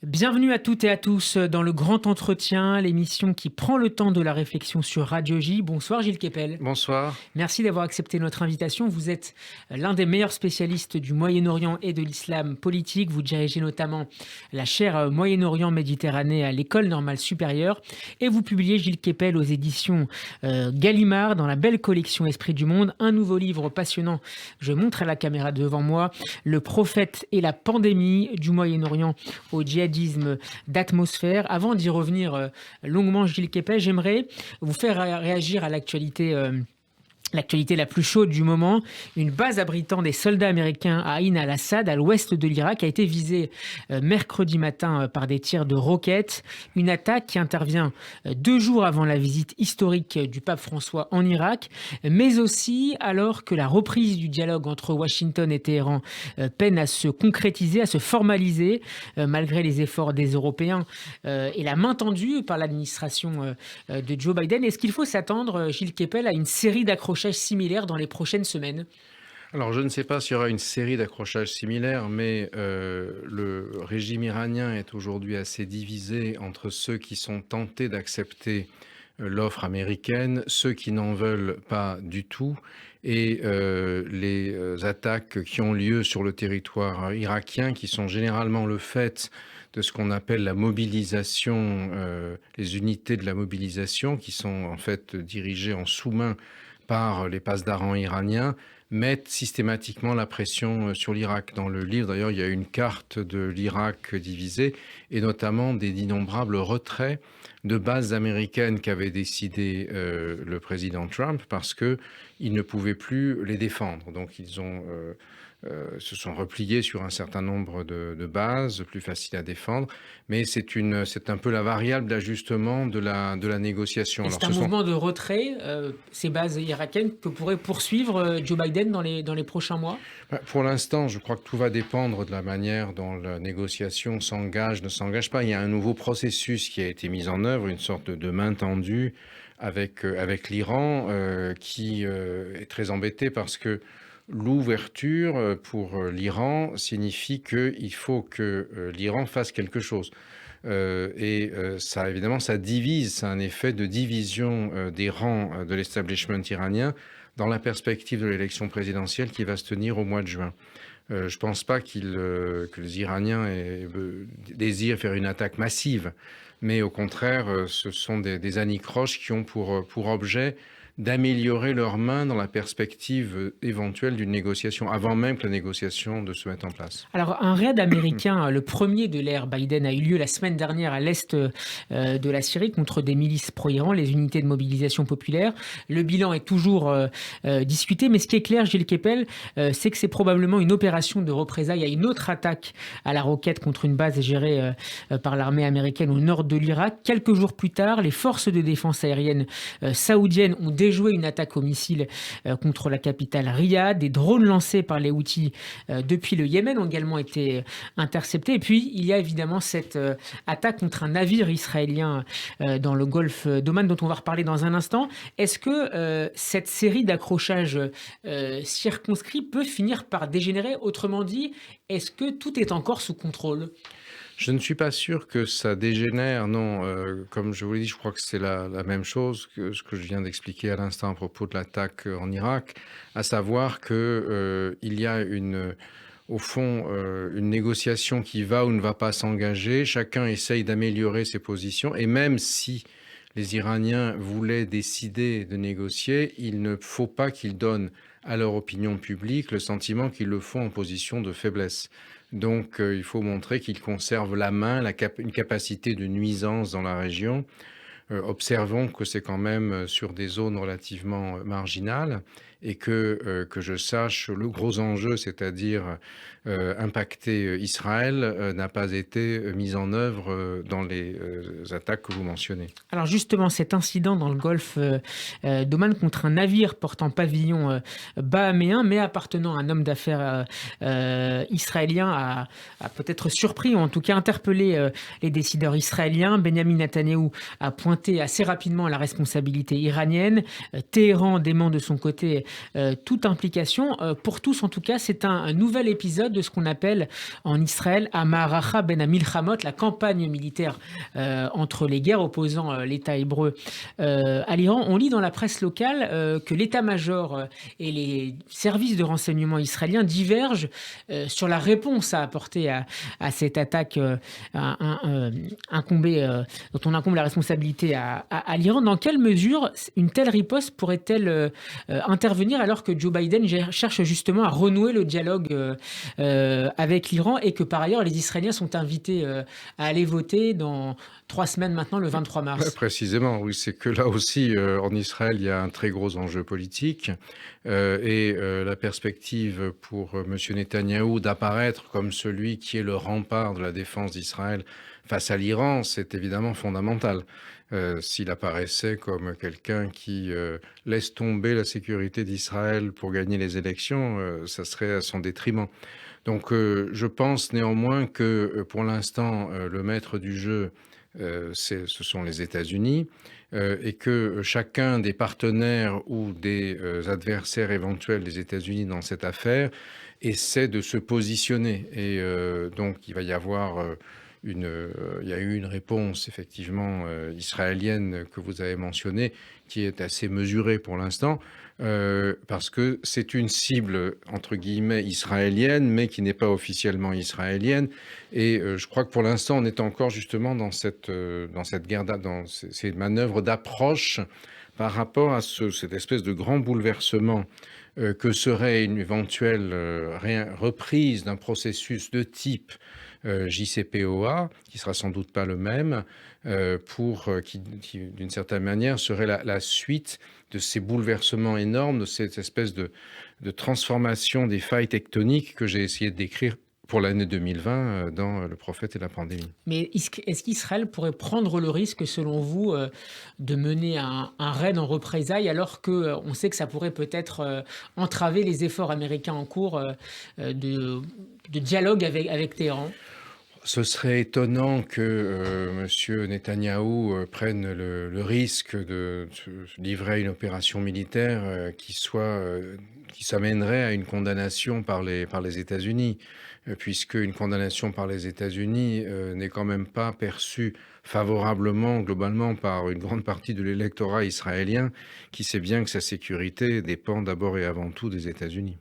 Bienvenue à toutes et à tous dans le Grand Entretien, l'émission qui prend le temps de la réflexion sur Radio J. Bonsoir Gilles Kepel. Bonsoir. Merci d'avoir accepté notre invitation. Vous êtes l'un des meilleurs spécialistes du Moyen-Orient et de l'islam politique. Vous dirigez notamment la chaire Moyen-Orient Méditerranée à l'École normale supérieure. Et vous publiez, Gilles Kepel, aux éditions Gallimard, dans la belle collection Esprit du Monde, un nouveau livre passionnant. Je montre à la caméra devant moi, Le prophète et la pandémie du Moyen-Orient au djihadisme d'atmosphère. Avant d'y revenir longuement, Gilles Kepel, j'aimerais vous faire réagir à l'actualité la plus chaude du moment. Une base abritant des soldats américains à Ain al-Assad, à l'ouest de l'Irak, a été visée mercredi matin par des tirs de roquettes. Une attaque qui intervient 2 jours avant la visite historique du pape François en Irak, mais aussi alors que la reprise du dialogue entre Washington et Téhéran peine à se concrétiser, à se formaliser, malgré les efforts des Européens et la main tendue par l'administration de Joe Biden. Est-ce qu'il faut s'attendre, Gilles Kepel, à une série d'accrochages similaires dans les prochaines semaines? Alors, je ne sais pas s'il y aura une série d'accrochages similaires, mais le régime iranien est aujourd'hui assez divisé entre ceux qui sont tentés d'accepter l'offre américaine, ceux qui n'en veulent pas du tout, et les attaques qui ont lieu sur le territoire irakien, qui sont généralement le fait de ce qu'on appelle la mobilisation, les unités de la mobilisation, qui sont en fait dirigées en sous-main par les passedarans iraniens, mettent systématiquement la pression sur l'Irak. Dans le livre, d'ailleurs, il y a une carte de l'Irak divisée, et notamment d'innombrables retraits de bases américaines qu'avait décidé le président Trump, parce qu'il ne pouvait plus les défendre. Donc ils se sont repliés sur un certain nombre de bases, plus faciles à défendre, mais c'est un peu la variable d'ajustement de la négociation. Et c'est un mouvement de retrait, ces bases irakiennes, que pourrait poursuivre Joe Biden dans les prochains mois? Pour l'instant, je crois que tout va dépendre de la manière dont la négociation s'engage, ne s'engage pas. Il y a un nouveau processus qui a été mis en œuvre, une sorte de main tendue avec l'Iran, qui est très embêté parce que l'ouverture pour l'Iran signifie qu'il faut que l'Iran fasse quelque chose. Ça, évidemment, ça divise, c'est un effet de division des rangs de l'establishment iranien dans la perspective de l'élection présidentielle qui va se tenir au mois de juin. Je ne pense pas que les Iraniens désirent faire une attaque massive, mais au contraire, ce sont des anicroches qui ont pour objet d'améliorer leurs mains dans la perspective éventuelle d'une négociation, avant même que la négociation ne se mette en place. Alors, un raid américain, le premier de l'ère Biden, a eu lieu la semaine dernière à l'est de la Syrie contre des milices pro-Iran, les unités de mobilisation populaire. Le bilan est toujours discuté, mais ce qui est clair, Gilles Kepel, c'est que c'est probablement une opération de représailles à une autre attaque à la roquette contre une base gérée par l'armée américaine au nord de l'Irak. Quelques jours plus tard, les forces de défense aérienne saoudiennes ont déjoué une attaque au missile contre la capitale Riyad. Des drones lancés par les Houthis depuis le Yémen ont également été interceptés. Et puis, il y a évidemment cette attaque contre un navire israélien dans le golfe d'Oman, dont on va reparler dans un instant. Est-ce que cette série d'accrochages circonscrits peut finir par dégénérer? Autrement dit, est-ce que tout est encore sous contrôle? Je ne suis pas sûr que ça dégénère, non. Comme je vous l'ai dit, je crois que c'est la même chose que ce que je viens d'expliquer à l'instant à propos de l'attaque en Irak, à savoir que il y a au fond, une négociation qui va ou ne va pas s'engager. Chacun essaye d'améliorer ses positions, et même si les Iraniens voulaient décider de négocier, il ne faut pas qu'ils donnent à leur opinion publique le sentiment qu'ils le font en position de faiblesse. Donc, il faut montrer qu'ils conservent la main, une capacité de nuisance dans la région. Observons que c'est quand même sur des zones relativement marginales, et que je sache, le gros enjeu, c'est-à-dire impacter Israël, n'a pas été mis en œuvre dans les attaques que vous mentionnez. Alors justement, cet incident dans le golfe d'Oman contre un navire portant pavillon bahaméen, mais appartenant à un homme d'affaires israélien, a peut-être surpris, ou en tout cas interpellé les décideurs israéliens. Benjamin Netanyahou a pointé assez rapidement la responsabilité iranienne. Téhéran dément de son côté toute implication. Pour tous, en tout cas, c'est un nouvel épisode de ce qu'on appelle en Israël Amaracha ben Amilchamot, la campagne militaire entre les guerres opposant l'État hébreu à l'Iran. On lit dans la presse locale que l'état-major et les services de renseignement israéliens divergent sur la réponse à apporter à cette attaque dont on incombe la responsabilité à l'Iran. Dans quelle mesure une telle riposte pourrait-elle intervenir alors que Joe Biden cherche justement à renouer le dialogue avec l'Iran et que par ailleurs les Israéliens sont invités à aller voter dans 3 semaines maintenant, le 23 mars. Ouais, précisément, oui, c'est que là aussi, en Israël, il y a un très gros enjeu politique et la perspective pour M. Netanyahou d'apparaître comme celui qui est le rempart de la défense d'Israël face à l'Iran, c'est évidemment fondamental. S'il apparaissait comme quelqu'un qui laisse tomber la sécurité d'Israël pour gagner les élections, ça serait à son détriment. Donc je pense néanmoins que pour l'instant, le maître du jeu, ce sont les États-Unis et que chacun des partenaires ou des adversaires éventuels des États-Unis dans cette affaire essaie de se positionner. Et donc il va y avoir il y a eu une réponse effectivement israélienne que vous avez mentionnée qui est assez mesurée pour l'instant. Parce que c'est une cible, entre guillemets, israélienne, mais qui n'est pas officiellement israélienne. Et je crois que pour l'instant, on est encore justement dans cette guerre, dans ces manœuvres d'approche par rapport à cette espèce de grand bouleversement que serait une éventuelle reprise d'un processus de type JCPOA, qui sera sans doute pas le même, qui d'une certaine manière serait la suite de ces bouleversements énormes, de cette espèce de transformation des failles tectoniques que j'ai essayé de décrire pour l'année 2020 dans Le Prophète et la pandémie. Mais est-ce qu'Israël pourrait prendre le risque, selon vous, de mener un raid en représailles alors qu'on sait que ça pourrait peut-être entraver les efforts américains en cours de dialogue avec Téhéran ? Ce serait étonnant que M. Netanyahou prenne le risque de livrer à une opération militaire qui s'amènerait à une condamnation par les États-Unis, puisque une condamnation par les États-Unis n'est quand même pas perçue favorablement, globalement, par une grande partie de l'électorat israélien, qui sait bien que sa sécurité dépend d'abord et avant tout des États-Unis.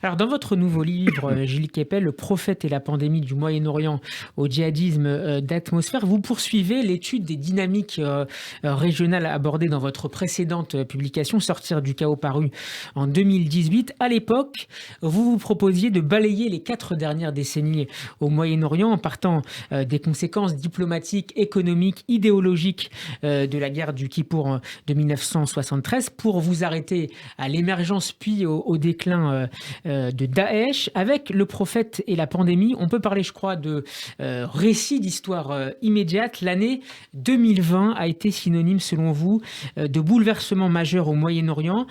Alors, dans votre nouveau livre, Gilles Kepel, Le Prophète et la pandémie du Moyen-Orient au djihadisme d'atmosphère, vous poursuivez l'étude des dynamiques régionales abordées dans votre précédente publication, Sortir du chaos, paru en 2018. À l'époque, vous proposiez de balayer les 4 dernières décennies au Moyen-Orient en partant des conséquences diplomatiques, économiques, idéologiques de la guerre du Kippour de 1973 pour vous arrêter à l'émergence puis au déclin de Daesh. Avec Le Prophète et la pandémie, on peut parler, je crois, de récit d'histoire immédiate. L'année 2020 a été synonyme, selon vous, de bouleversement majeur au Moyen-Orient,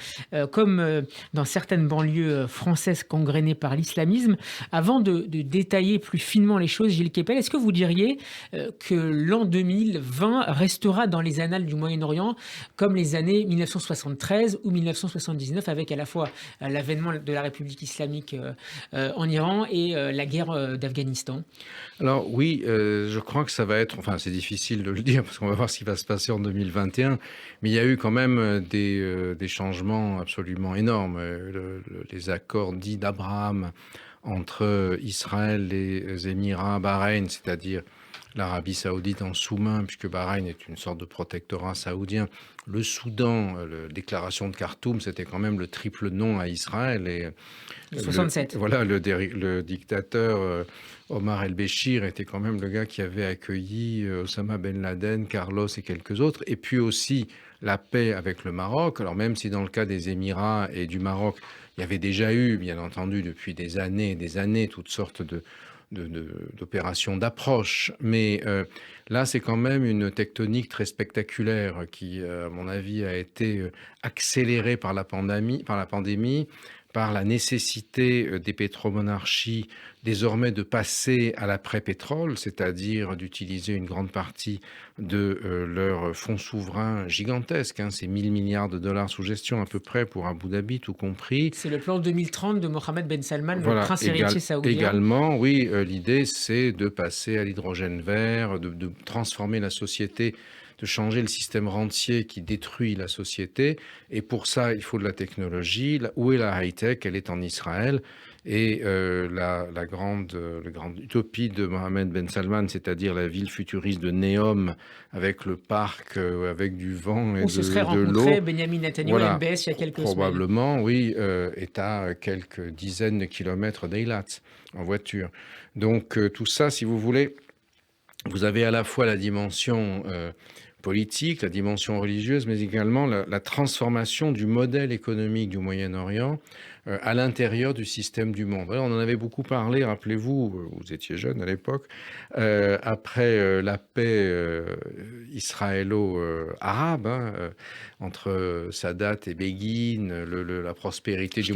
comme dans certaines banlieues françaises gangrénées par l'islamisme. Avant de détailler plus finement les choses, Gilles Kepel, est-ce que vous diriez que l'an 2020 restera dans les annales du Moyen-Orient comme les années 1973 ou 1979, avec à la fois l'avènement de la République islamique en Iran et la guerre d'Afghanistan? Alors oui, je crois que ça va être, enfin c'est difficile de le dire parce qu'on va voir ce qui va se passer en 2021, mais il y a eu quand même des changements absolument énormes. Les accords dits d'Abraham entre Israël, les Émirats, Bahreïn, c'est-à-dire l'Arabie saoudite en sous-main, puisque Bahreïn est une sorte de protectorat saoudien. Le Soudan, la déclaration de Khartoum, c'était quand même le triple non à Israël. Et 67. Le dictateur Omar el-Béchir était quand même le gars qui avait accueilli Osama Ben Laden, Carlos et quelques autres. Et puis aussi la paix avec le Maroc. Alors même si dans le cas des Émirats et du Maroc, il y avait déjà eu, bien entendu, depuis des années, toutes sortes d'opérations d'approche. Mais là, c'est quand même une tectonique très spectaculaire qui, à mon avis, a été accélérée par la pandémie, par la nécessité des pétromonarchies désormais de passer à l'après-pétrole, c'est-à-dire d'utiliser une grande partie de leurs fonds souverains gigantesques. C'est 1000 milliards de dollars sous gestion à peu près pour Abu Dhabi, tout compris. C'est le plan 2030 de Mohammed Ben Salman, le Voilà, prince héritier saoudien. également, oui, l'idée c'est de passer à l'hydrogène vert, de transformer la société, de changer le système rentier qui détruit la société. Et pour ça, il faut de la technologie. Où est la high-tech? Elle est en Israël. Et la grande utopie de Mohammed Ben Salman, c'est-à-dire la ville futuriste de Neom, avec le parc, avec du vent et Où se serait de l'eau. rencontré Benyamin Netanyahu Voilà, à MBS il y a quelques semaines. probablement, oui, est à quelques dizaines de kilomètres d'Eilat en voiture. Donc tout ça, si vous voulez, vous avez à la fois la dimension politique, la dimension religieuse, mais également la transformation du modèle économique du Moyen-Orient à l'intérieur du système du monde. Alors, on en avait beaucoup parlé, rappelez-vous, vous étiez jeune à l'époque, après la paix israélo-arabe entre Sadat et Begin, la prospérité du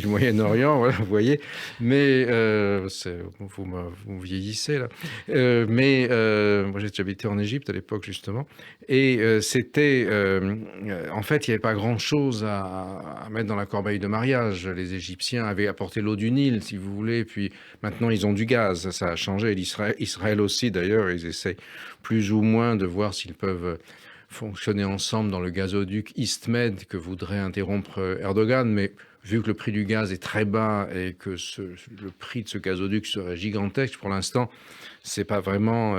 Moyen-Orient, voilà, vous voyez, mais vous me vieillissez là. Moi j'ai déjà habité en Égypte à l'époque justement, et c'était, en fait, il n'y avait pas grand-chose à mettre dans la corbeille de mariage. Les Égyptiens avaient apporté l'eau du Nil, si vous voulez, puis maintenant ils ont du gaz, ça a changé. Israël aussi d'ailleurs, ils essayent plus ou moins de voir s'ils peuvent fonctionner ensemble dans le gazoduc EastMed que voudrait interrompre Erdogan, mais vu que le prix du gaz est très bas et que le prix de ce gazoduc serait gigantesque, pour l'instant, c'est pas vraiment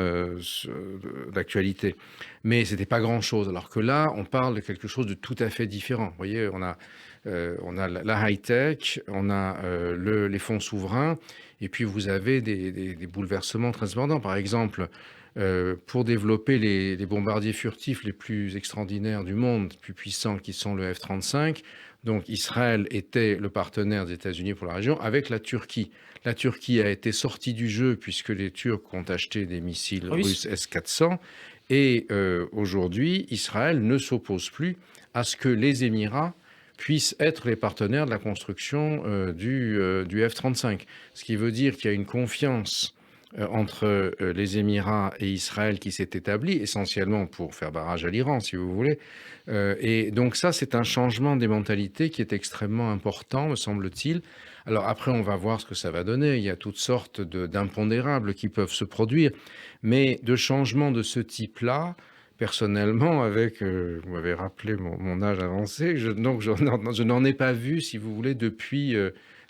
d'actualité. Mais c'était pas grand-chose. Alors que là, on parle de quelque chose de tout à fait différent. Vous voyez, on a la high-tech, on a les fonds souverains, et puis vous avez des bouleversements très importants. Par exemple, pour développer les bombardiers furtifs les plus extraordinaires du monde, plus puissants, qui sont le F-35. Donc Israël était le partenaire des États-Unis pour la région avec la Turquie. La Turquie a été sortie du jeu puisque les Turcs ont acheté des missiles russes S-400. Et aujourd'hui, Israël ne s'oppose plus à ce que les Émirats puissent être les partenaires de la construction du F-35. Ce qui veut dire qu'il y a une confiance entre les Émirats et Israël qui s'est établie, essentiellement pour faire barrage à l'Iran, si vous voulez. Et donc ça, c'est un changement des mentalités qui est extrêmement important, me semble-t-il. Alors après, on va voir ce que ça va donner. Il y a toutes sortes d'impondérables qui peuvent se produire. Mais de changements de ce type-là, personnellement, vous m'avez rappelé mon âge avancé, donc je n'en ai pas vu, si vous voulez, depuis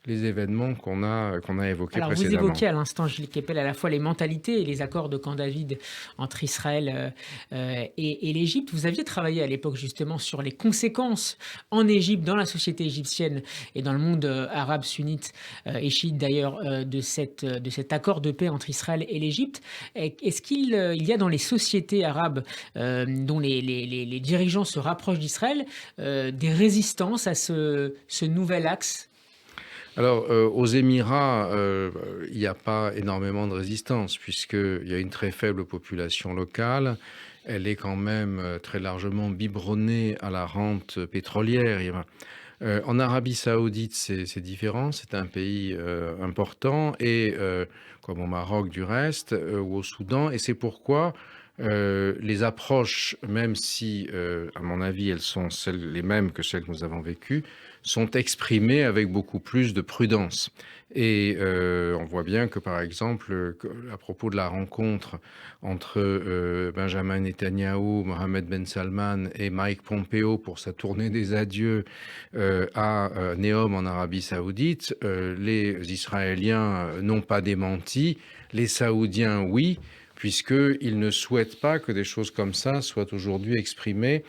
les événements qu'on a évoqués Alors, précédemment. vous évoquiez à l'instant, Gilles Kepel, à la fois les mentalités et les accords de Camp David entre Israël et l'Égypte. Vous aviez travaillé à l'époque justement sur les conséquences en Égypte, dans la société égyptienne et dans le monde arabe sunnite et chiite d'ailleurs de cet accord de paix entre Israël et l'Égypte. Est-ce qu'il y a dans les sociétés arabes dont les dirigeants se rapprochent d'Israël des résistances à ce nouvel axe ? Alors, aux Émirats, il n'y a pas énormément de résistance, puisqu'il y a une très faible population locale. Elle est quand même très largement biberonnée à la rente pétrolière. En Arabie Saoudite, c'est différent. C'est un pays important, et comme au Maroc du reste, ou au Soudan. Et c'est pourquoi les approches, même si, à mon avis, elles sont les mêmes que celles que nous avons vécues, sont exprimées avec beaucoup plus de prudence. Et on voit bien que, par exemple, à propos de la rencontre entre Benjamin Netanyahou, Mohammed Ben Salman et Mike Pompeo pour sa tournée des adieux à Neom en Arabie Saoudite, les Israéliens n'ont pas démenti, les Saoudiens, oui, puisqu'ils ne souhaitent pas que des choses comme ça soient aujourd'hui exprimées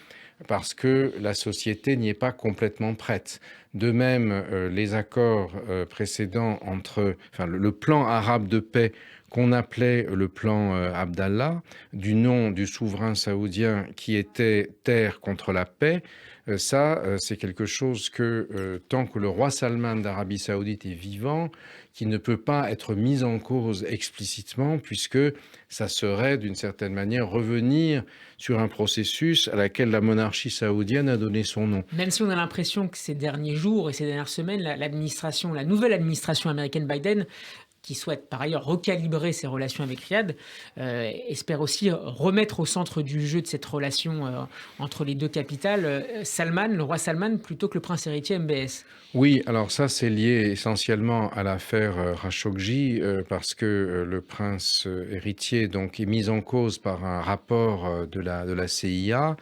parce que la société n'y est pas complètement prête. De même, les accords précédents le plan arabe de paix qu'on appelait le plan Abdallah, du nom du souverain saoudien qui était terre contre la paix, c'est quelque chose que, tant que le roi Salman d'Arabie Saoudite est vivant, qui ne peut pas être mise en cause explicitement, puisque ça serait d'une certaine manière revenir sur un processus à laquelle la monarchie saoudienne a donné son nom. Même si on a l'impression que ces derniers jours et ces dernières semaines, la nouvelle administration américaine Biden, qui souhaite par ailleurs recalibrer ses relations avec Riyad, espère aussi remettre au centre du jeu de cette relation entre les deux capitales le roi Salman, plutôt que le prince héritier MBS. Oui, alors ça c'est lié essentiellement à l'affaire Khashoggi, parce que le prince héritier donc est mis en cause par un rapport de la CIA,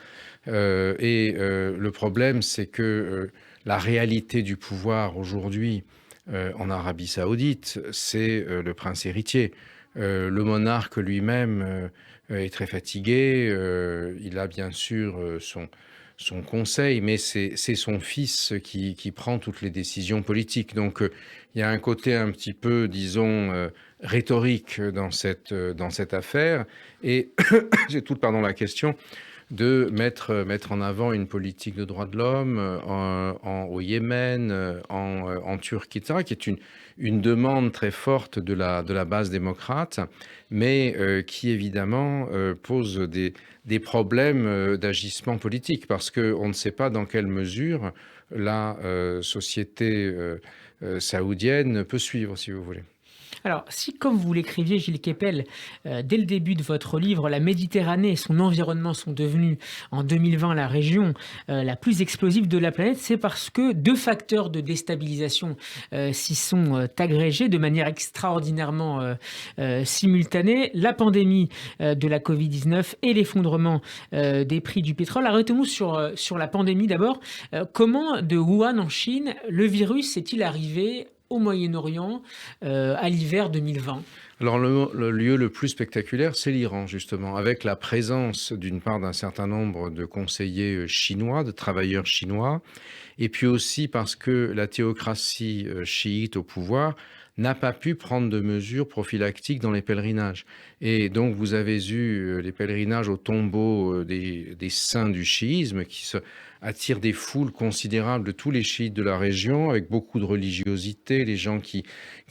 le problème c'est que la réalité du pouvoir aujourd'hui en Arabie Saoudite, c'est le prince héritier. Le monarque lui-même est très fatigué. Il a bien sûr son conseil, mais c'est son fils qui prend toutes les décisions politiques. Donc il y a un côté un petit peu, disons, rhétorique dans cette affaire. Et c'est toute, pardon, la question de mettre en avant une politique de droits de l'homme au Yémen, en Turquie, etc., qui est une demande très forte de la base démocrate, mais qui évidemment pose des problèmes d'agissement politique, parce qu'on ne sait pas dans quelle mesure la société saoudienne peut suivre, si vous voulez. Alors, si, comme vous l'écriviez, Gilles Kepel, dès le début de votre livre, la Méditerranée et son environnement sont devenus, en 2020, la région la plus explosive de la planète, c'est parce que deux facteurs de déstabilisation s'y sont agrégés de manière extraordinairement simultanée. La pandémie de la Covid-19 et l'effondrement des prix du pétrole. Arrêtons-nous sur la pandémie d'abord. Comment, de Wuhan en Chine, le virus est-il arrivé au Moyen-Orient à l'hiver 2020? Alors le lieu le plus spectaculaire, c'est l'Iran, justement, avec la présence d'une part d'un certain nombre de conseillers chinois, de travailleurs chinois, et puis aussi parce que la théocratie chiite au pouvoir n'a pas pu prendre de mesures prophylactiques dans les pèlerinages. Et donc vous avez eu les pèlerinages au tombeau des saints du chiisme qui attirent des foules considérables de tous les chiites de la région, avec beaucoup de religiosité, les gens qui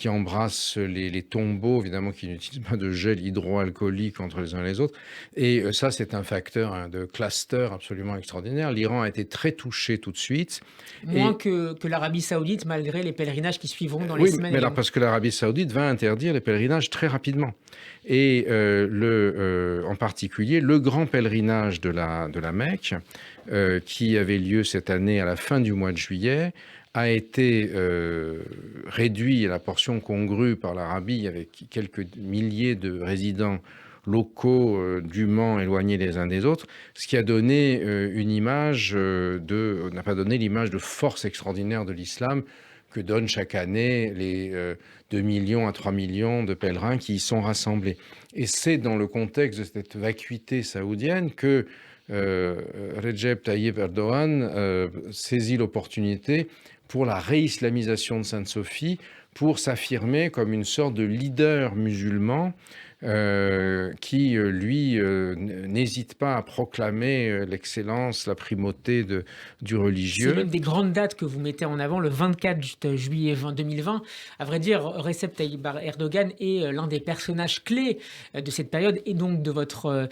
embrassent les tombeaux, évidemment qui n'utilisent pas de gel hydroalcoolique entre les uns et les autres. Et ça, c'est un facteur de cluster absolument extraordinaire. L'Iran a été très touché tout de suite. Moins que l'Arabie Saoudite, malgré les pèlerinages qui suivront dans les semaines. Oui, mais alors parce que l'Arabie Saoudite va interdire les pèlerinages très rapidement. Et en particulier, le grand pèlerinage de la Mecque, qui avait lieu cette année à la fin du mois de juillet, a été réduit à la portion congrue par l'Arabie, avec quelques milliers de résidents locaux dûment éloignés les uns des autres, ce qui a donné n'a pas donné l'image de force extraordinaire de l'islam que donnent chaque année les 2 millions à 3 millions de pèlerins qui y sont rassemblés. Et c'est dans le contexte de cette vacuité saoudienne que Recep Tayyip Erdogan saisit l'opportunité pour la réislamisation de Sainte-Sophie, pour s'affirmer comme une sorte de leader musulman qui, lui, n'hésite pas à proclamer l'excellence, la primauté du religieux. C'est même des grandes dates que vous mettez en avant, le 24 juillet 2020. À vrai dire, Recep Tayyip Erdogan est l'un des personnages clés de cette période et donc de votre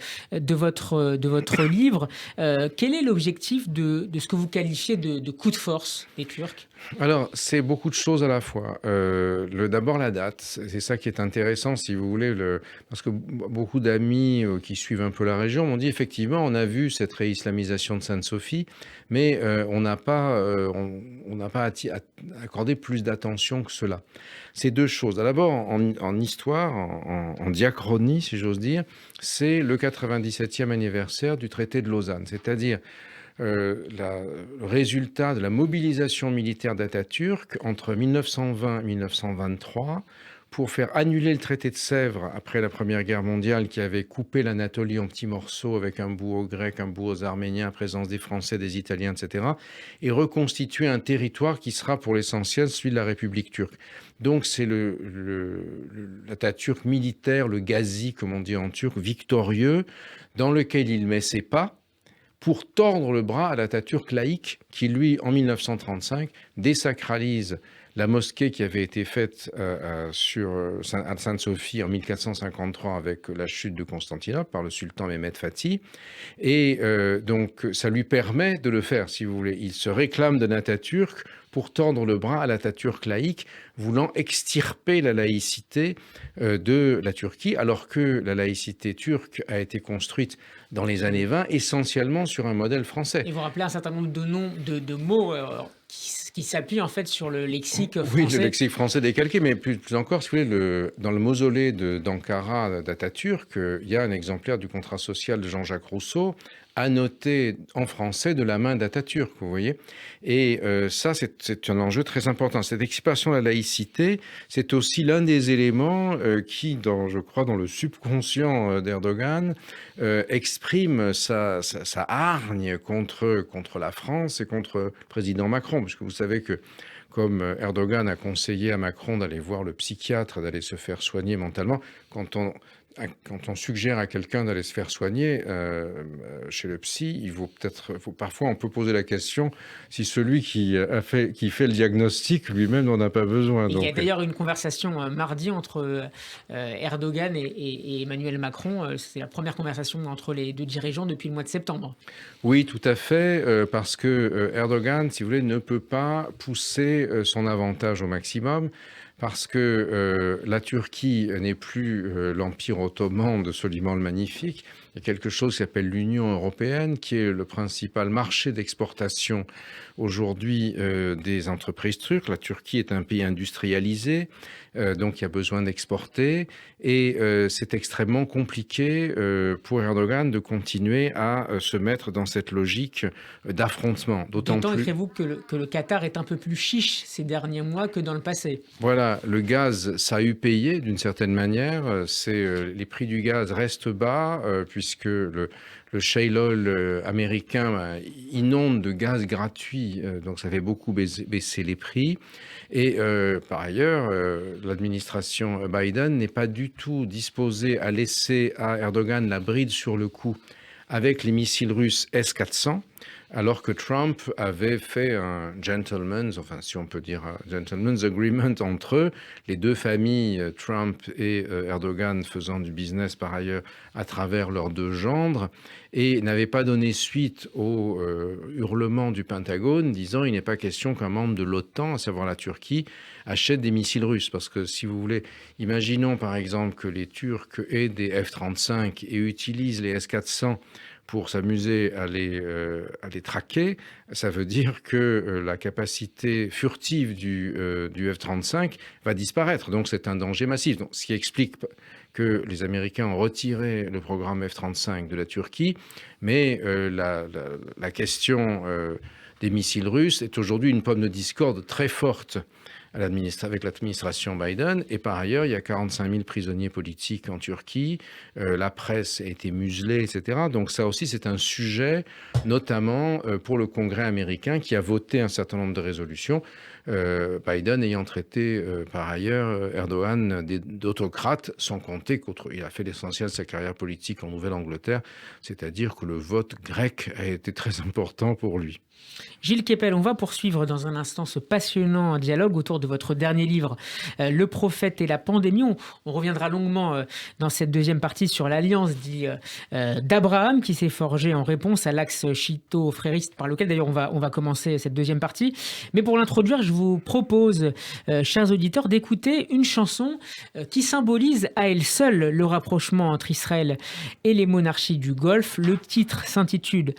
livre. Quel est l'objectif de ce que vous qualifiez de coup de force des Turcs ? Alors, c'est beaucoup de choses à la fois. D'abord, la date. C'est ça qui est intéressant, si vous voulez, parce que beaucoup d'amis qui suivent un peu la région m'ont dit, effectivement, on a vu cette réislamisation de Sainte-Sophie, mais on n'a pas accordé plus d'attention que cela. C'est deux choses. D'abord, en histoire, en diachronie, si j'ose dire, c'est le 97e anniversaire du traité de Lausanne, c'est-à-dire le résultat de la mobilisation militaire d'Atatürk entre 1920 et 1923 pour faire annuler le traité de Sèvres après la Première Guerre mondiale qui avait coupé l'Anatolie en petits morceaux avec un bout aux Grecs, un bout aux Arméniens, présence des Français, des Italiens, etc. et reconstituer un territoire qui sera pour l'essentiel celui de la République turque. Donc c'est l'Atatürk militaire, le Gazi comme on dit en turc, victorieux, dans lequel il met ses pas pour tordre le bras à l'Atatürk laïque qui, lui, en 1935, désacralise la mosquée qui avait été faite à Sainte-Sophie en 1453 avec la chute de Constantinople par le sultan Mehmed Fatih. Et donc, ça lui permet de le faire, si vous voulez. Il se réclame d'un Atatürk pour tordre le bras à l'Atatürk laïque, voulant extirper la laïcité de la Turquie, alors que la laïcité turque a été construite dans les années 20, essentiellement sur un modèle français. Et vous rappelez un certain nombre de noms, de mots qui s'appuient en fait sur le lexique français. Oui, le lexique français décalqué, mais plus encore, si vous voulez, dans le mausolée d'Ankara d'Atatürk, il y a un exemplaire du contrat social de Jean-Jacques Rousseau, annoté en français de la main d'Atatürk, vous voyez. Et ça, c'est un enjeu très important. Cette expansion de la laïcité, c'est aussi l'un des éléments qui, je crois, dans le subconscient d'Erdogan, exprime sa hargne contre la France et contre le président Macron. Parce que vous savez que, comme Erdogan a conseillé à Macron d'aller voir le psychiatre, d'aller se faire soigner mentalement, quand on suggère à quelqu'un d'aller se faire soigner chez le psy, parfois on peut poser la question si celui qui fait le diagnostic lui-même n'en a pas besoin. Il y a d'ailleurs une conversation mardi entre Erdogan et Emmanuel Macron. C'est la première conversation entre les deux dirigeants depuis le mois de septembre. Oui, tout à fait, parce que Erdogan, si vous voulez, ne peut pas pousser son avantage au maximum. Parce que la Turquie n'est plus l'Empire ottoman de Soliman le Magnifique. Il y a quelque chose qui s'appelle l'Union européenne, qui est le principal marché d'exportation aujourd'hui des entreprises turques. La Turquie est un pays industrialisé, donc il y a besoin d'exporter. Et c'est extrêmement compliqué pour Erdogan de continuer à se mettre dans cette logique d'affrontement. D'autant écrivez-vous que le Qatar est un peu plus chiche ces derniers mois que dans le passé. Voilà, le gaz, ça a eu payé d'une certaine manière. Les prix du gaz restent bas puisque le shale oil américain inonde de gaz gratuit, donc ça fait beaucoup baisser les prix. Et par ailleurs, l'administration Biden n'est pas du tout disposée à laisser à Erdogan la bride sur le cou avec les missiles russes S-400, alors que Trump avait fait un gentleman's agreement entre eux, les deux familles, Trump et Erdogan, faisant du business par ailleurs à travers leurs deux gendres, et n'avait pas donné suite aux hurlements du Pentagone, disant il n'est pas question qu'un membre de l'OTAN, à savoir la Turquie, achète des missiles russes. Parce que si vous voulez, imaginons par exemple que les Turcs aient des F-35 et utilisent les S-400 pour s'amuser à les traquer, ça veut dire que la capacité furtive du F-35 va disparaître. Donc c'est un danger massif. Donc, ce qui explique que les Américains ont retiré le programme F-35 de la Turquie, mais la question des missiles russes est aujourd'hui une pomme de discorde très forte avec l'administration Biden. Et par ailleurs, il y a 45 000 prisonniers politiques en Turquie. La presse a été muselée, etc. Donc ça aussi, c'est un sujet, notamment pour le Congrès américain, qui a voté un certain nombre de résolutions. Biden ayant traité par ailleurs Erdogan d'autocrate, sans compter qu'il a fait l'essentiel de sa carrière politique en Nouvelle-Angleterre, c'est-à-dire que le vote grec a été très important pour lui. Gilles Kepel, on va poursuivre dans un instant ce passionnant dialogue autour de votre dernier livre, Le prophète et la pandémie. On reviendra longuement dans cette deuxième partie sur l'alliance d'Abraham qui s'est forgée en réponse à l'axe chiito-frériste par lequel d'ailleurs on va commencer cette deuxième partie. Mais pour l'introduire, je vous propose, chers auditeurs, d'écouter une chanson qui symbolise à elle seule le rapprochement entre Israël et les monarchies du Golfe. Le titre s'intitule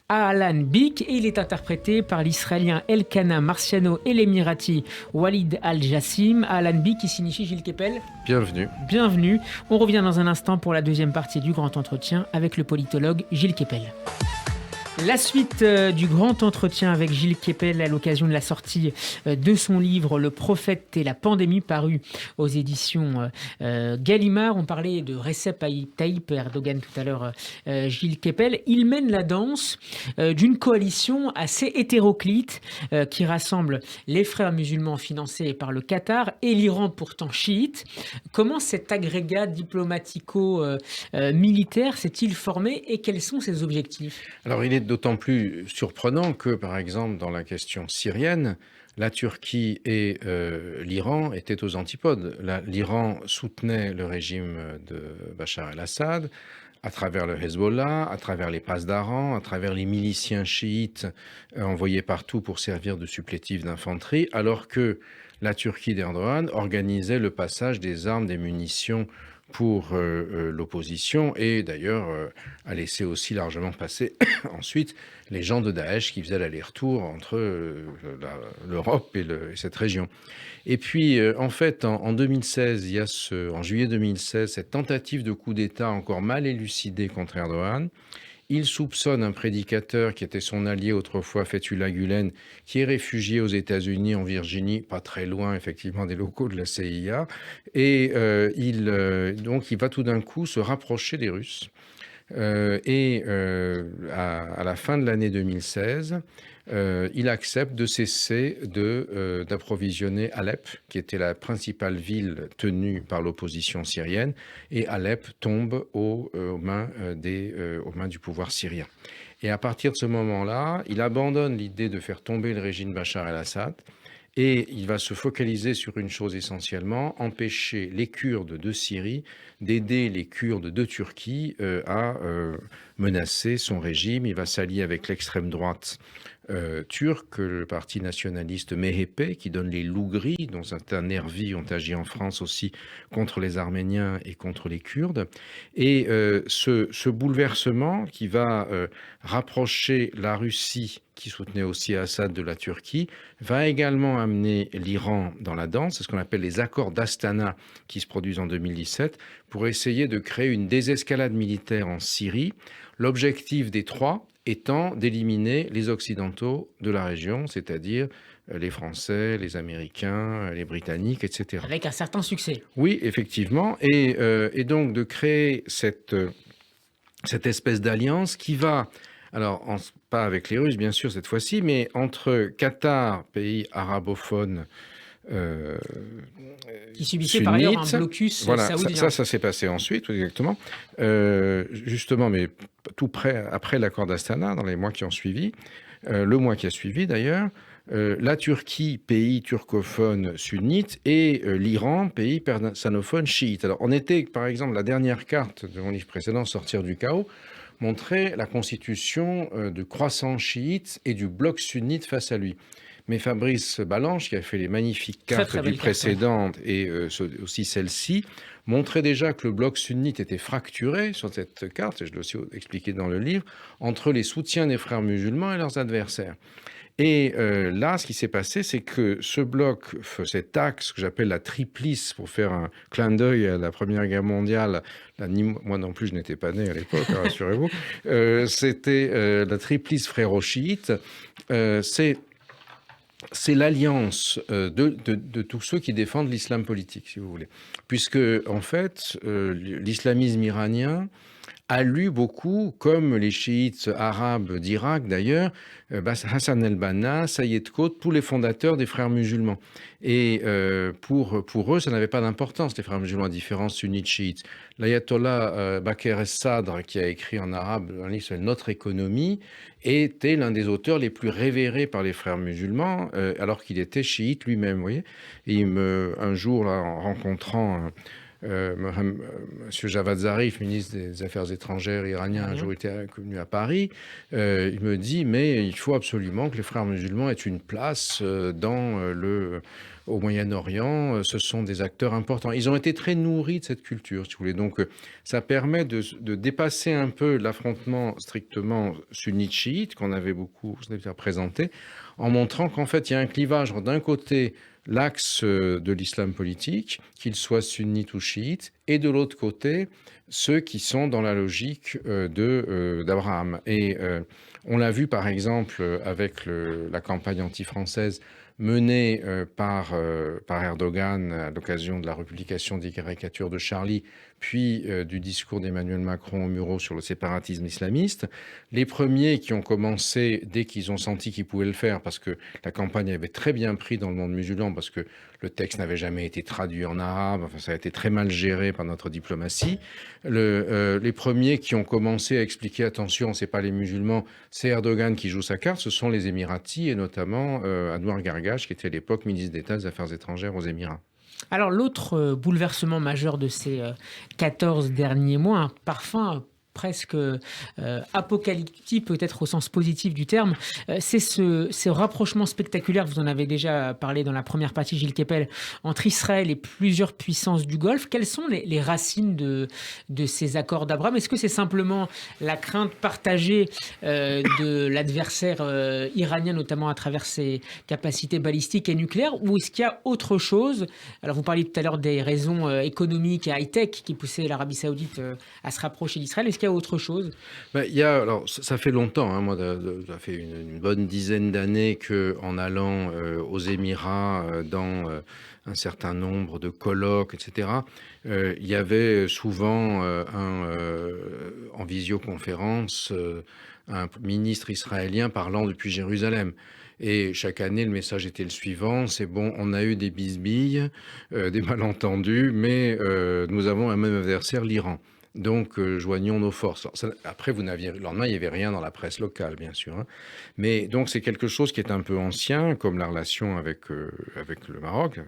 Ahlan Bik et il est interprété par l'Israélien Elkana Marciano et l'Émirati Walid Al-Jassim. Ahlan Bik qui signifie, Gilles Kepel, bienvenue. Bienvenue. On revient dans un instant pour la deuxième partie du grand entretien avec le politologue Gilles Kepel. La suite du grand entretien avec Gilles Kepel à l'occasion de la sortie de son livre Le prophète et la pandémie, paru aux éditions Gallimard. On parlait de Recep Tayyip Erdogan tout à l'heure, Gilles Kepel. Il mène la danse d'une coalition assez hétéroclite qui rassemble les frères musulmans financés par le Qatar et l'Iran pourtant chiite. Comment cet agrégat diplomatico-militaire s'est-il formé et quels sont ses objectifs ? Alors il est d'autant plus surprenant que, par exemple, dans la question syrienne, la Turquie et l'Iran étaient aux antipodes. L'Iran soutenait le régime de Bachar el-Assad à travers le Hezbollah, à travers les passes d'Aran, à travers les miliciens chiites envoyés partout pour servir de supplétifs d'infanterie, alors que la Turquie d'Erdogan organisait le passage des armes, des munitions pour l'opposition et d'ailleurs a laissé aussi largement passer ensuite les gens de Daesh qui faisaient l'aller-retour entre l'Europe et cette région. Et puis en fait en 2016, il y a en juillet 2016, cette tentative de coup d'État encore mal élucidée contre Erdogan. Il soupçonne un prédicateur qui était son allié autrefois, Fethullah Gülen, qui est réfugié aux États-Unis, en Virginie, pas très loin effectivement des locaux de la CIA. Et donc il va tout d'un coup se rapprocher des Russes. À la fin de l'année 2016, il accepte de cesser d'approvisionner Alep, qui était la principale ville tenue par l'opposition syrienne, et Alep tombe aux mains du pouvoir syrien. Et à partir de ce moment-là, il abandonne l'idée de faire tomber le régime Bachar el-Assad, et il va se focaliser sur une chose essentiellement, empêcher les Kurdes de Syrie d'aider les Kurdes de Turquie à menacer son régime. Il va s'allier avec l'extrême droite turque, le parti nationaliste MHP, qui donne les loups gris, dont certains nervis ont agi en France aussi contre les Arméniens et contre les Kurdes. Et ce bouleversement qui va rapprocher la Russie, qui soutenait aussi Assad, de la Turquie, va également amener l'Iran dans la danse. C'est ce qu'on appelle les accords d'Astana qui se produisent en 2017 pour essayer de créer une désescalade militaire en Syrie. L'objectif des trois étant d'éliminer les Occidentaux de la région, c'est-à-dire les Français, les Américains, les Britanniques, etc. Avec un certain succès. Oui, effectivement. Et donc de créer cette espèce d'alliance qui va... Alors, pas avec les Russes, bien sûr, cette fois-ci, mais entre Qatar, pays arabophone, qui subissait par ailleurs un blocus saoudien. Ça s'est passé ensuite, exactement. Justement, mais tout près, après l'accord d'Astana, dans les mois qui ont suivi, le mois qui a suivi d'ailleurs, la Turquie, pays turcophone sunnite, et l'Iran, pays persanophone chiite. Alors, on était, par exemple, la dernière carte de mon livre précédent, Sortir du chaos, montrait la constitution de croissants chiites et du bloc sunnite face à lui. Mais Fabrice Balanche, qui a fait les magnifiques cartes du précédent et aussi celle-ci, montrait déjà que le bloc sunnite était fracturé sur cette carte, et je l'ai aussi expliqué dans le livre, entre les soutiens des frères musulmans et leurs adversaires. Et là, ce qui s'est passé, c'est que ce bloc, cet axe que j'appelle la triplice, pour faire un clin d'œil à la Première Guerre mondiale, moi non plus, je n'étais pas né à l'époque, rassurez-vous, c'était la triplice fréro-chiite, c'est l'alliance de tous ceux qui défendent l'islam politique, si vous voulez. Puisque, en fait, l'islamisme iranien a lu beaucoup, comme les chiites arabes d'Irak d'ailleurs, Hassan el-Banna, Sayyid Qutb, tous les fondateurs des frères musulmans. Et pour eux, ça n'avait pas d'importance, les frères musulmans, à différence sunnites chiites. L'ayatollah Baqir es-Sadr, qui a écrit en arabe un livre sur notre économie, était l'un des auteurs les plus révérés par les frères musulmans, alors qu'il était chiite lui-même, vous voyez. Et un jour, là, en rencontrant... Monsieur Javad Zarif, ministre des Affaires étrangères iranien, un jour était venu à Paris, il me dit, mais il faut absolument que les frères musulmans aient une place au Moyen-Orient, ce sont des acteurs importants. Ils ont été très nourris de cette culture, si vous voulez. Donc, ça permet de dépasser un peu l'affrontement strictement sunnite-chiite qu'on avait beaucoup présenté, en montrant qu'en fait, il y a un clivage d'un côté l'axe de l'islam politique, qu'il soit sunnite ou chiite, et de l'autre côté, ceux qui sont dans la logique d'Abraham. Et on l'a vu par exemple avec la campagne anti-française menée par Erdogan à l'occasion de la republication des caricatures de Charlie puis du discours d'Emmanuel Macron au Muro sur le séparatisme islamiste. Les premiers qui ont commencé dès qu'ils ont senti qu'ils pouvaient le faire, parce que la campagne avait très bien pris dans le monde musulman, parce que le texte n'avait jamais été traduit en arabe, enfin, ça a été très mal géré par notre diplomatie. Les premiers qui ont commencé à expliquer, attention, c'est pas les musulmans, c'est Erdogan qui joue sa carte, ce sont les Émiratis, et notamment Anouar Gargash, qui était à l'époque ministre d'État des Affaires étrangères aux Émirats. Alors l'autre bouleversement majeur de ces 14 derniers mois, un parfum presque apocalyptique, peut-être au sens positif du terme, c'est ce rapprochement spectaculaire, vous en avez déjà parlé dans la première partie, Gilles Kepel, entre Israël et plusieurs puissances du Golfe. Quelles sont les racines de ces accords d'Abraham? Est-ce que c'est simplement la crainte partagée de l'adversaire iranien, notamment à travers ses capacités balistiques et nucléaires, ou est-ce qu'il y a autre chose? Alors vous parliez tout à l'heure des raisons économiques et high-tech qui poussaient l'Arabie Saoudite à se rapprocher d'Israël. Est-ce qu'il y a autre chose? Alors, ça fait longtemps, hein, moi, ça fait une bonne dizaine d'années qu'en allant aux Émirats, dans un certain nombre de colloques, etc., il y avait souvent en visioconférence un ministre israélien parlant depuis Jérusalem. Et chaque année, le message était le suivant, c'est bon, on a eu des bisbilles, des malentendus, mais nous avons un même adversaire, l'Iran. Donc, joignons nos forces. Alors, après, le lendemain, il n'y avait rien dans la presse locale, bien sûr. Hein. Mais donc, c'est quelque chose qui est un peu ancien, comme la relation avec le Maroc,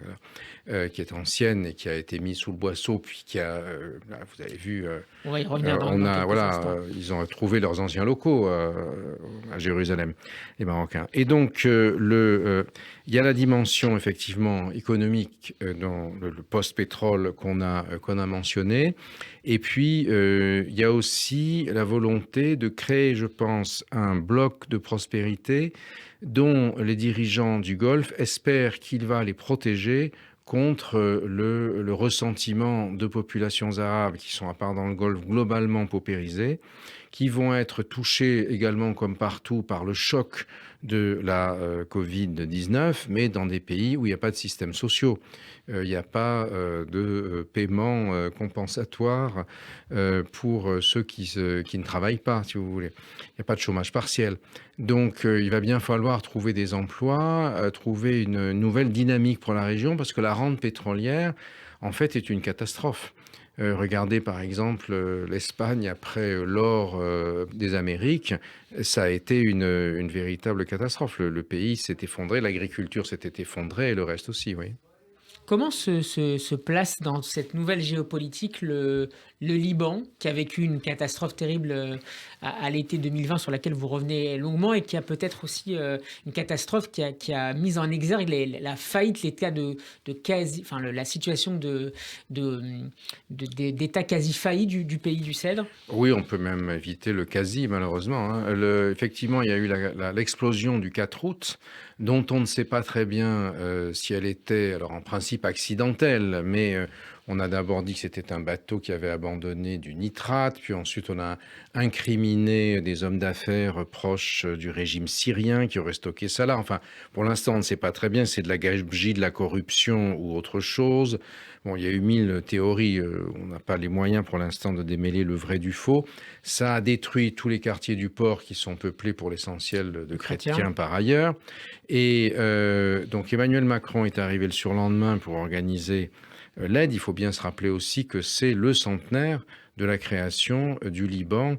qui est ancienne et qui a été mise sous le boisseau, puis vous avez vu, On va y revenir dans quelques instants. ils ont retrouvé leurs anciens locaux à Jérusalem, les Marocains. Et donc, il y a la dimension, effectivement, économique dans le post-pétrole qu'on a mentionné. Et puis, il y a aussi la volonté de créer, je pense, un bloc de prospérité dont les dirigeants du Golfe espèrent qu'il va les protéger contre le ressentiment de populations arabes qui sont, à part dans le Golfe, globalement paupérisées, qui vont être touchées également, comme partout, par le choc de la Covid-19, mais dans des pays où il n'y a pas de systèmes sociaux. Il n'y a pas de paiement compensatoire pour ceux qui ne travaillent pas, si vous voulez. Il n'y a pas de chômage partiel. Donc, il va bien falloir trouver des emplois, trouver une nouvelle dynamique pour la région, parce que la rente pétrolière, en fait, est une catastrophe. Regardez par exemple l'Espagne après l'or des Amériques, ça a été une véritable catastrophe. Le pays s'est effondré, l'agriculture s'était effondrée et le reste aussi, oui. Comment se place dans cette nouvelle géopolitique le Liban, qui a vécu une catastrophe terrible à l'été 2020 sur laquelle vous revenez longuement et qui a peut-être aussi une catastrophe qui a mis en exergue la faillite, l'état la situation d'état quasi failli du pays du Cèdre? Oui, on peut même éviter le quasi, malheureusement. Hein. Effectivement, il y a eu l'explosion du 4 août, dont on ne sait pas très bien si elle était, alors en principe accidentelle, mais on a d'abord dit que c'était un bateau qui avait abandonné du nitrate, puis ensuite on a incriminé des hommes d'affaires proches du régime syrien qui auraient stocké ça là. Enfin, pour l'instant, on ne sait pas très bien si c'est de la gabegie, de la corruption ou autre chose. Bon, il y a eu 1000 théories, on n'a pas les moyens pour l'instant de démêler le vrai du faux. Ça a détruit tous les quartiers du port qui sont peuplés pour l'essentiel de chrétiens par ailleurs. Et donc Emmanuel Macron est arrivé le surlendemain pour organiser l'aide. Il faut bien se rappeler aussi que c'est le centenaire de la création du Liban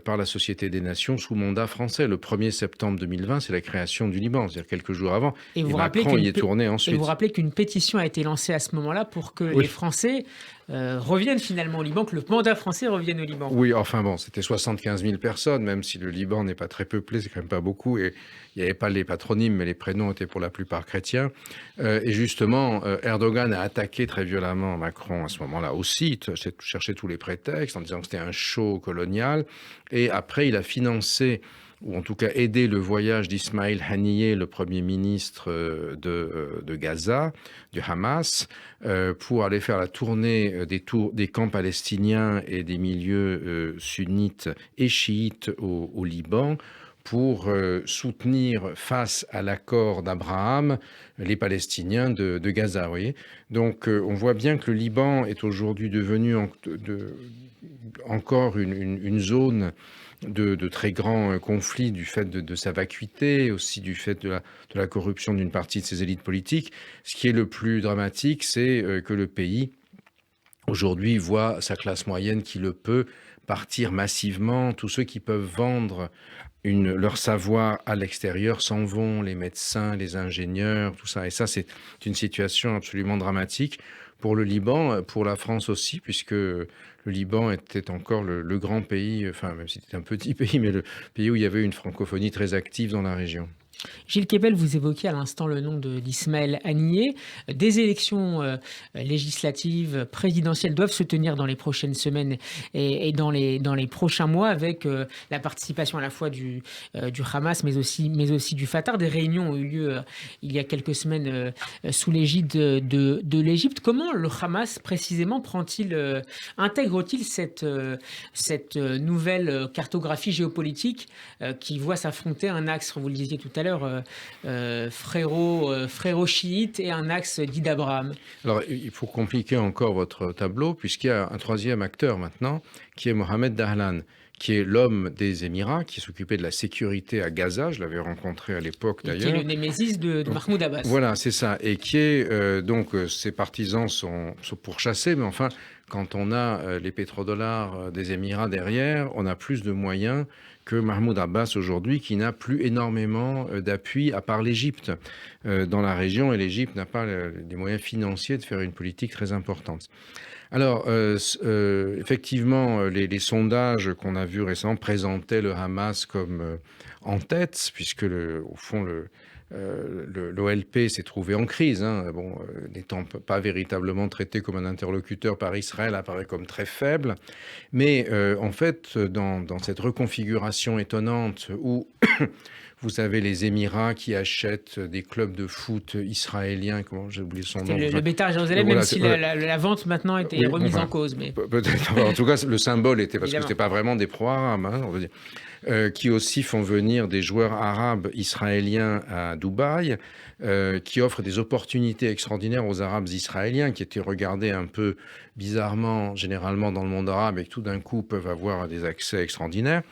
par la Société des Nations sous mandat français. Le 1er septembre 2020, c'est la création du Liban, c'est-à-dire quelques jours avant. Et Macron y est tourné ensuite. Et vous rappelez qu'une pétition a été lancée à ce moment-là pour que les Français reviennent finalement au Liban, que le mandat français revienne au Liban. Oui, enfin bon, c'était 75 000 personnes, même si le Liban n'est pas très peuplé, c'est quand même pas beaucoup, et il n'y avait pas les patronymes, mais les prénoms étaient pour la plupart chrétiens. Et justement, Erdogan a attaqué très violemment Macron à ce moment-là aussi, cherché tous les prétextes en disant que c'était un show colonial. Et après, il a financé, ou en tout cas aidé le voyage d'Ismaël Haniyeh, le Premier ministre de Gaza, du Hamas, pour aller faire la tournée des camps palestiniens et des milieux sunnites et chiites au Liban, pour soutenir face à l'accord d'Abraham les Palestiniens de Gaza. Vous voyez, donc on voit bien que le Liban est aujourd'hui devenu encore une zone de très grands conflits du fait de sa vacuité, aussi du fait de la corruption d'une partie de ses élites politiques. Ce qui est le plus dramatique, c'est que le pays aujourd'hui voit sa classe moyenne qui le peut partir massivement. Tous ceux qui peuvent vendre leur savoir à l'extérieur s'en vont, les médecins, les ingénieurs, tout ça. Et ça, c'est une situation absolument dramatique pour le Liban, pour la France aussi, puisque le Liban était encore le grand pays, enfin même si c'était un petit pays, mais le pays où il y avait une francophonie très active dans la région. Gilles Kepel, vous évoquiez à l'instant le nom d'Ismaël Haniyeh. Des élections législatives, présidentielles doivent se tenir dans les prochaines semaines et dans les prochains mois, avec la participation à la fois du Hamas mais aussi du Fatah. Des réunions ont eu lieu il y a quelques semaines sous l'égide de l'Égypte. Comment le Hamas précisément intègre-t-il cette nouvelle cartographie géopolitique qui voit s'affronter un axe, vous le disiez tout à l'heure, frérot chiite et un axe dit d'Abraham? Alors, il faut compliquer encore votre tableau, puisqu'il y a un troisième acteur maintenant, qui est Mohamed Dahlan, qui est l'homme des Émirats, qui s'occupait de la sécurité à Gaza. Je l'avais rencontré à l'époque, d'ailleurs. Qui est le némésis de Mahmoud Abbas. Voilà, c'est ça. Et qui est, ses partisans sont pourchassés, mais enfin, quand on a les pétrodollars des Émirats derrière, on a plus de moyens que Mahmoud Abbas aujourd'hui, qui n'a plus énormément d'appui, à part l'Égypte, dans la région. Et l'Égypte n'a pas les moyens financiers de faire une politique très importante. Alors, effectivement, les sondages qu'on a vus récemment présentaient le Hamas comme en tête, puisque, au fond, l'OLP s'est trouvé en crise. N'étant pas véritablement traité comme un interlocuteur par Israël, apparaît comme très faible. Mais en fait, dans cette reconfiguration étonnante où vous avez les Émirats qui achètent des clubs de foot israéliens. Comment j'ai oublié son nom. Le Beta Jérusalem, voilà, même si la vente maintenant a été remise en cause. Mais... Peut-être. En tout cas, le symbole était, parce que ce n'était pas vraiment des pro-arabes, on veut dire, qui aussi font venir des joueurs arabes israéliens à Dubaï, qui offrent des opportunités extraordinaires aux Arabes israéliens, qui étaient regardés un peu bizarrement, généralement dans le monde arabe, et qui tout d'un coup peuvent avoir des accès extraordinaires.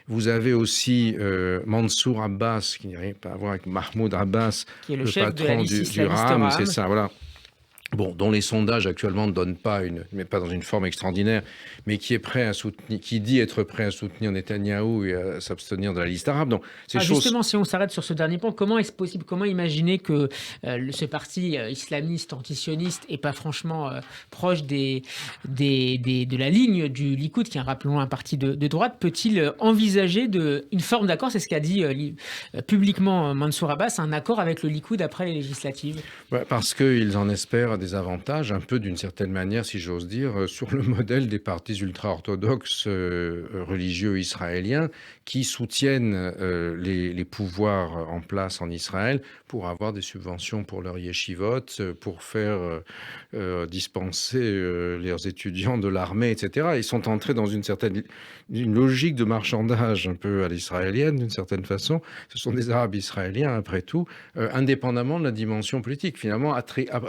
Vous avez aussi Mansour Abbas, qui n'a rien à voir avec Mahmoud Abbas, qui est le chef patron du RAM, c'est ça, voilà. Bon, dont les sondages actuellement ne donnent pas mais pas dans une forme extraordinaire, mais qui est prêt à soutenir, qui dit être prêt à soutenir Netanyahou et à s'abstenir de la liste arabe. Donc, justement, si on s'arrête sur ce dernier point, comment est-ce possible, comment imaginer que ce parti islamiste, antisioniste, et pas franchement proche de la ligne du Likoud, qui est, rappelons, un parti de droite, peut-il envisager une forme d'accord, c'est ce qu'a dit publiquement Mansour Abbas, un accord avec le Likoud après les législatives? Parce qu'ils en espèrent des avantages, un peu d'une certaine manière, si j'ose dire, sur le modèle des partis ultra-orthodoxes religieux israéliens qui soutiennent les pouvoirs en place en Israël pour avoir des subventions pour leurs yeshivot, pour faire dispenser leurs étudiants de l'armée, etc. Ils sont entrés dans une logique de marchandage un peu à l'israélienne, d'une certaine façon. Ce sont des Arabes israéliens, après tout, indépendamment de la dimension politique. Finalement,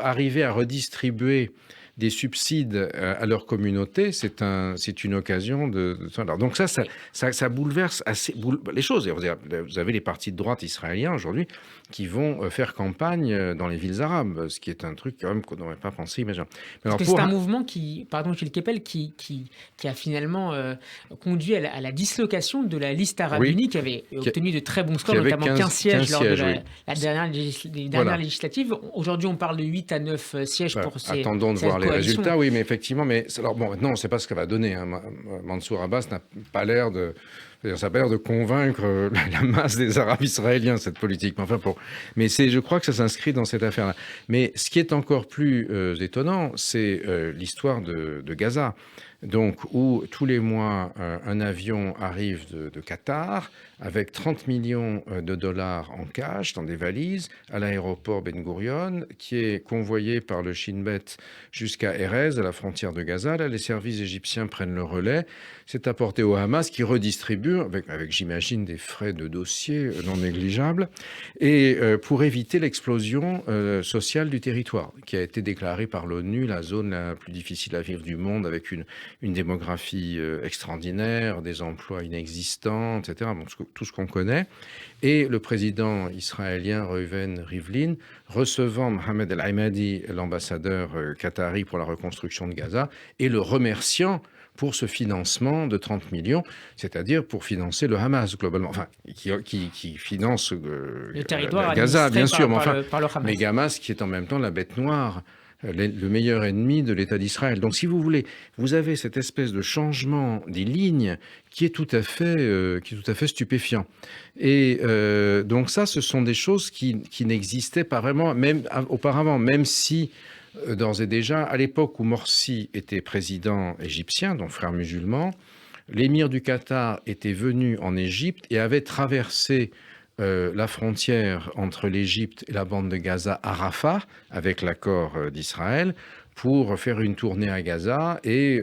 arriver à redistribuer des subsides à leur communauté, c'est une occasion de... Donc ça bouleverse assez les choses. Vous avez les partis de droite israéliens aujourd'hui qui vont faire campagne dans les villes arabes, ce qui est un truc quand même qu'on n'aurait pas pensé imaginer. Parce que c'est un mouvement Gilles Kepel, qui a finalement conduit à la dislocation de la liste arabe unie, qui avait obtenu de très bons scores, notamment 15 sièges lors de la dernière législative. Aujourd'hui, on parle de 8 à 9 sièges pour ces attendons de voir les résultats, oui, mais effectivement. Alors bon, maintenant, on ne sait pas ce qu'elle va donner. Mansour Abbas n'a pas l'air de... Ça n'a pas l'air de convaincre la masse des Arabes israéliens, cette politique. Mais je crois que ça s'inscrit dans cette affaire-là. Mais ce qui est encore plus étonnant, c'est l'histoire de Gaza. Donc, où tous les mois, un avion arrive de Qatar avec 30 millions de dollars en cash dans des valises à l'aéroport Ben Gurion, qui est convoyé par le Shin Bet jusqu'à Erez, à la frontière de Gaza. Là, les services égyptiens prennent le relais. C'est apporté au Hamas qui redistribue distribue, avec j'imagine, des frais de dossier non négligeables, et pour éviter l'explosion sociale du territoire, qui a été déclarée par l'ONU la zone la plus difficile à vivre du monde, avec une démographie extraordinaire, des emplois inexistants, etc. Bon, tout ce qu'on connaît. Et le président israélien Reuven Rivlin, recevant Mohamed El-Hammadi, l'ambassadeur qatari pour la reconstruction de Gaza, et le remerciant pour ce financement de 30 millions, c'est-à-dire pour financer le Hamas globalement, enfin, qui finance le territoire Gaza, bien sûr, par le Hamas. Mais Hamas qui est en même temps la bête noire, le meilleur ennemi de l'État d'Israël. Donc, si vous voulez, vous avez cette espèce de changement des lignes qui est tout à fait stupéfiant. Et donc ça, ce sont des choses qui n'existaient pas vraiment, même auparavant, même si d'ores et déjà, à l'époque où Morsi était président égyptien, donc frère musulman, l'émir du Qatar était venu en Égypte et avait traversé la frontière entre l'Égypte et la bande de Gaza à Rafah, avec l'accord d'Israël, pour faire une tournée à Gaza et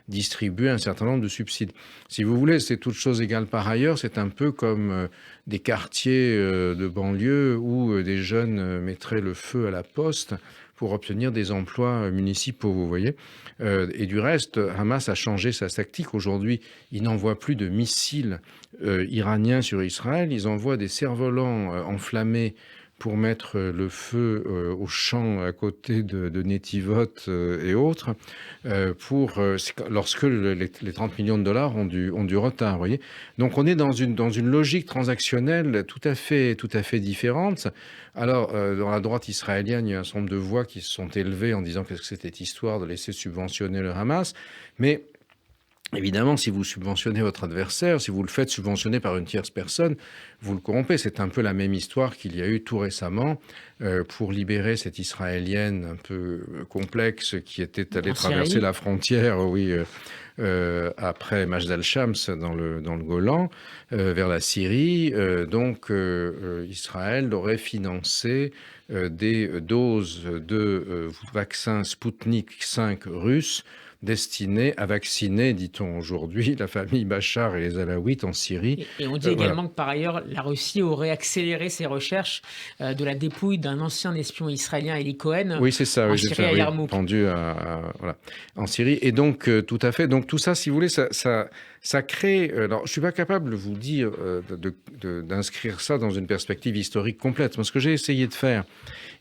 distribuer un certain nombre de subsides. Si vous voulez, c'est toute chose égale par ailleurs, c'est un peu comme des quartiers de banlieue où des jeunes mettraient le feu à la poste pour obtenir des emplois municipaux, vous voyez. Et du reste, Hamas a changé sa tactique. Aujourd'hui, ils n'envoient plus de missiles iraniens sur Israël, ils envoient des cerfs-volants enflammés pour mettre le feu aux champs à côté de Netivot et autres, lorsque les 30 millions de dollars ont du retard, vous voyez. Donc on est dans une logique transactionnelle tout à fait différente. Alors, dans la droite israélienne, il y a un certain nombre de voix qui se sont élevées en disant que c'était histoire de laisser subventionner le Hamas, mais évidemment, si vous subventionnez votre adversaire, si vous le faites subventionner par une tierce personne, vous le corrompez. C'est un peu la même histoire qu'il y a eu tout récemment pour libérer cette Israélienne un peu complexe qui était allée traverser la frontière, après Majd al-Shams dans le Golan, vers la Syrie. Donc, Israël aurait financé des doses de vaccins Sputnik 5 russes destiné à vacciner, dit-on aujourd'hui, la famille Bachar et les Alaouites en Syrie. Et on dit également que par ailleurs, la Russie aurait accéléré ses recherches de la dépouille d'un ancien espion israélien, Eli Cohen, oui, c'est ça, en Syrie à Yarmouk. Pendu en Syrie. Et donc, tout à fait. Donc, tout ça, si vous voulez, ça crée... Alors, je ne suis pas capable de vous dire d'inscrire ça dans une perspective historique complète. Moi, ce que j'ai essayé de faire,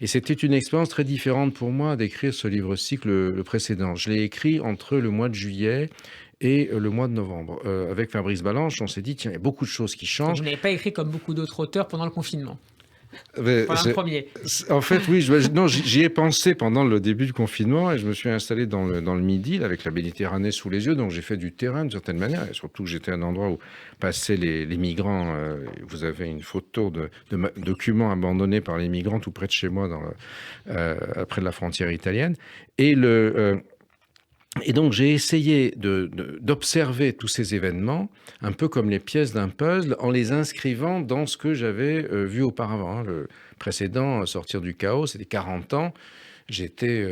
et c'était une expérience très différente pour moi d'écrire ce livre-ci que le précédent. Je l'ai écrit entre le mois de juillet et le mois de novembre. Avec Fabrice Balanche, on s'est dit, tiens, il y a beaucoup de choses qui changent. Vous n'avez pas écrit comme beaucoup d'autres auteurs pendant le confinement. Le premier. En fait, oui, j'y ai pensé pendant le début du confinement et je me suis installé dans le Midi, là, avec la Méditerranée sous les yeux. Donc, j'ai fait du terrain d'une certaine manière. Et surtout que j'étais à un endroit où passaient les migrants. Vous avez une photo de documents abandonnés par les migrants tout près de chez moi, près de la frontière italienne. Et donc, j'ai essayé d'observer tous ces événements, un peu comme les pièces d'un puzzle, en les inscrivant dans ce que j'avais vu auparavant. Le précédent, Sortir du chaos, c'était 40 ans. J'étais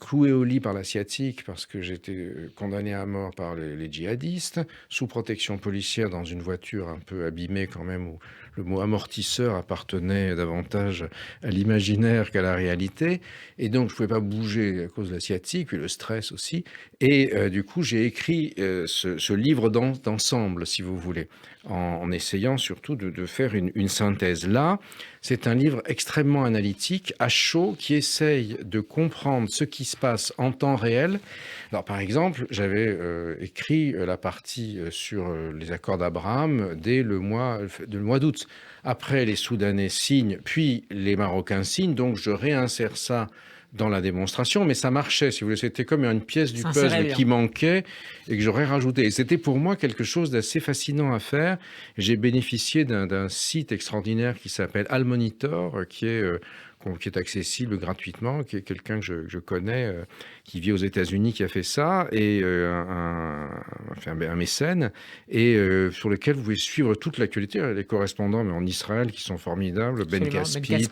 cloué au lit par la sciatique parce que j'étais condamné à mort par les djihadistes, sous protection policière dans une voiture un peu abîmée quand même, où le mot amortisseur appartenait davantage à l'imaginaire qu'à la réalité. Et donc, je ne pouvais pas bouger à cause de la sciatique, puis le stress aussi. Et du coup, j'ai écrit ce livre d'ensemble, si vous voulez, en essayant surtout de faire une synthèse. Là, c'est un livre extrêmement analytique, à chaud, qui essaye de comprendre ce qui se passe en temps réel. Alors, par exemple, j'avais écrit la partie sur les accords d'Abraham dès le mois d'août. Après, les Soudanais signent, puis les Marocains signent, donc je réinsère ça dans la démonstration, mais ça marchait, si vous voulez. C'était comme une pièce du puzzle qui manquait et que j'aurais rajouté. Et c'était pour moi quelque chose d'assez fascinant à faire. J'ai bénéficié d'un site extraordinaire qui s'appelle Al Monitor, qui est qui est accessible gratuitement, qui est quelqu'un que je connais, qui vit aux États-Unis, qui a fait ça, et un mécène, et sur lequel vous pouvez suivre toute l'actualité. Les correspondants, mais en Israël, qui sont formidables, Ben Caspit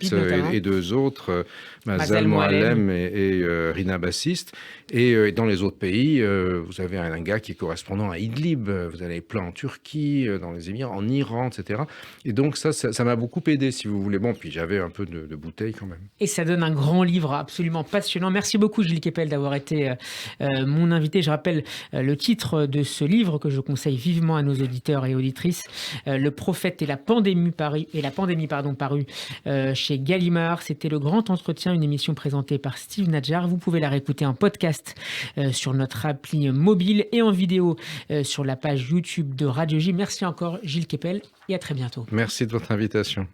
et deux autres, Mazal Moalem et Rina Bassist. Et dans les autres pays, vous avez un gars qui est correspondant à Idlib, vous avez plein en Turquie, dans les Émirats, en Iran, etc. Et donc ça m'a beaucoup aidé, si vous voulez. Bon, puis j'avais un peu de bouteille quand même. Et ça donne un grand livre absolument passionnant. Merci beaucoup, Gilles Kepel, d'avoir été mon invité. Je rappelle le titre de ce livre que je conseille vivement à nos auditeurs et auditrices, Le Prophète et la pandémie, paru chez Gallimard. C'était Le Grand Entretien, une émission présentée par Steve Nadjar. Vous pouvez la réécouter en podcast sur notre appli mobile et en vidéo sur la page YouTube de Radio J. Merci encore, Gilles Kepel, et à très bientôt. Merci de votre invitation.